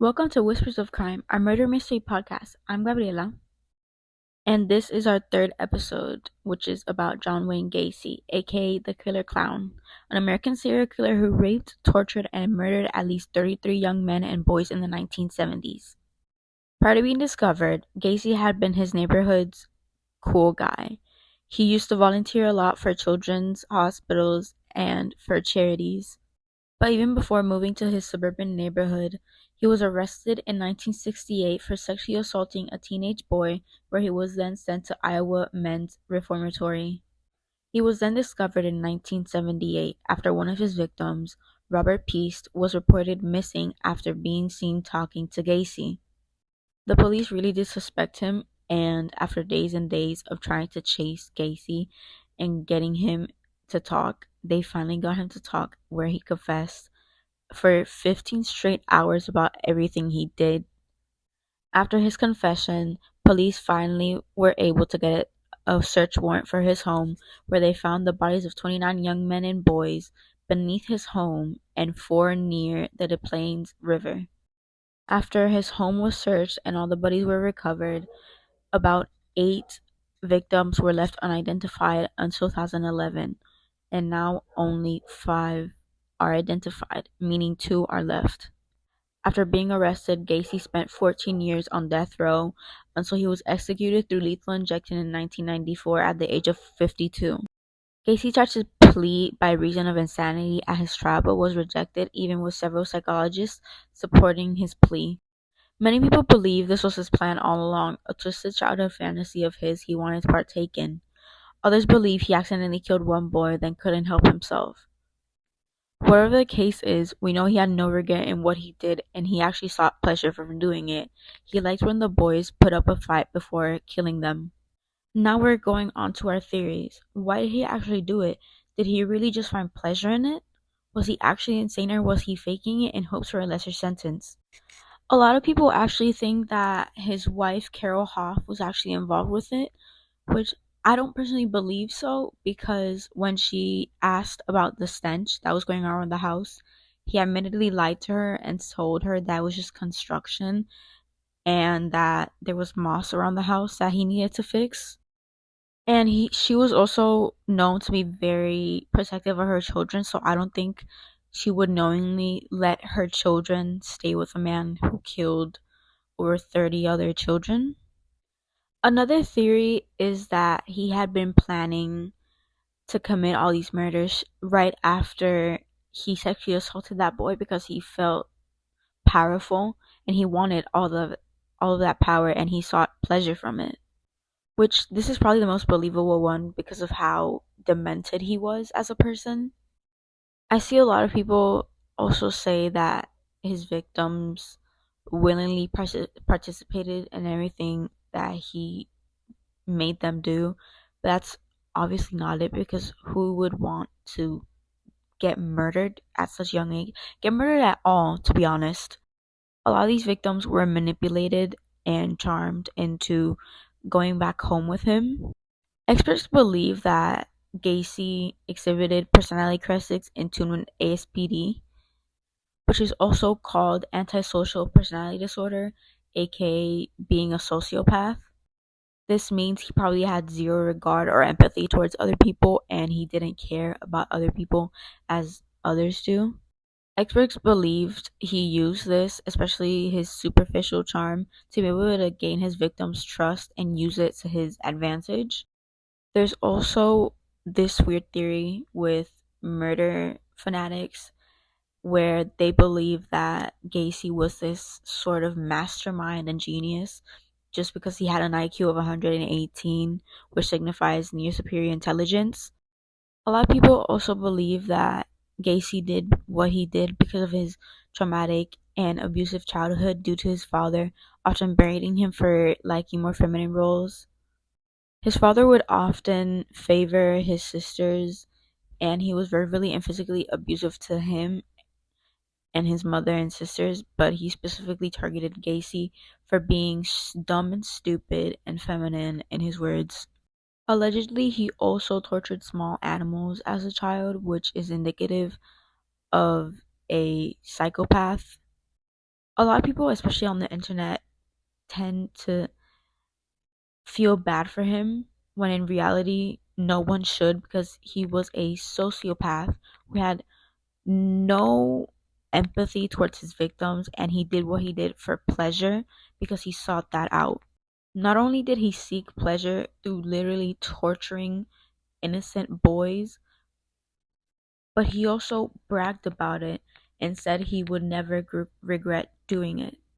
Welcome to Whispers of Crime, our murder mystery podcast. I'm Gabriela, and this is our third episode, which is about John Wayne Gacy, aka the Killer Clown, an American serial killer who raped, tortured, and murdered at least 33 young men and boys in the 1970s. Prior to being discovered, Gacy had been his neighborhood's cool guy. He used to volunteer a lot for children's hospitals and for charities. But even before moving to his suburban neighborhood, he was arrested in 1968 for sexually assaulting a teenage boy, where he was then sent to Iowa Men's Reformatory. He was then discovered in 1978 after one of his victims, Robert Peast, was reported missing after being seen talking to Gacy. The police really did suspect him, and after days and days of trying to chase Gacy and getting him to talk, they finally got him to talk, where he confessed for 15 straight hours about everything he did. After his confession, police finally were able to get a search warrant for his home, where they found the bodies of 29 young men and boys beneath his home and 4 near the Des Plaines River. After his home was searched and all the bodies were recovered, about 8 victims were left unidentified until 2011, and now only 5 are identified, meaning 2 are left. After being arrested, Gacy spent 14 years on death row until he was executed through lethal injection in 1994 at the age of 52. Gacy tried to plead by reason of insanity at his trial but was rejected, even with several psychologists supporting his plea. Many people believe this was his plan all along, a twisted childhood fantasy of his he wanted to partake in. Others believe he accidentally killed one boy, then couldn't help himself. Whatever the case is, we know he had no regret in what he did, and he actually sought pleasure from doing it. He liked when the boys put up a fight before killing them. Now we're going on to our theories. Why did he actually do it? Did he really just find pleasure in it? Was he actually insane, or was he faking it in hopes for a lesser sentence? A lot of people actually think that his wife, Carol Hoff, was actually involved with it, which I don't personally believe so, because when she asked about the stench that was going on around the house, he admittedly lied to her and told her that it was just construction and that there was moss around the house that he needed to fix. And she was also known to be very protective of her children, so I don't think she would knowingly let her children stay with a man who killed over 30 other children. Another theory is that he had been planning to commit all these murders right after he sexually assaulted that boy, because he felt powerful and he wanted all of that power, and he sought pleasure from it. Which, this is probably the most believable one because of how demented he was as a person. I see a lot of people also say that his victims willingly participated in everything that he made them do. But that's obviously not it, because who would want to get murdered at such a young age? Get murdered at all, to be honest. A lot of these victims were manipulated and charmed into going back home with him. Experts believe that Gacy exhibited personality characteristics in tune with ASPD, which is also called antisocial personality disorder, aka being a sociopath. This means he probably had zero regard or empathy towards other people, and he didn't care about other people as others do. Experts believed he used this, especially his superficial charm, to be able to gain his victims' trust and use it to his advantage. There's also this weird theory with murder fanatics where they believe that Gacy was this sort of mastermind and genius just because he had an IQ of 118, which signifies near superior intelligence. A lot of people also believe that Gacy did what he did because of his traumatic and abusive childhood due to his father often berating him for liking more feminine roles. His father would often favor his sisters, and he was verbally and physically abusive to him and his mother and sisters, but he specifically targeted Gacy for being dumb and stupid and feminine, in his words. Allegedly, he also tortured small animals as a child, which is indicative of a psychopath. A lot of people, especially on the internet, tend to feel bad for him when in reality no one should, because he was a sociopath who had no empathy towards his victims, and he did what he did for pleasure because he sought that out. Not only did he seek pleasure through literally torturing innocent boys, but he also bragged about it and said he would never regret doing it.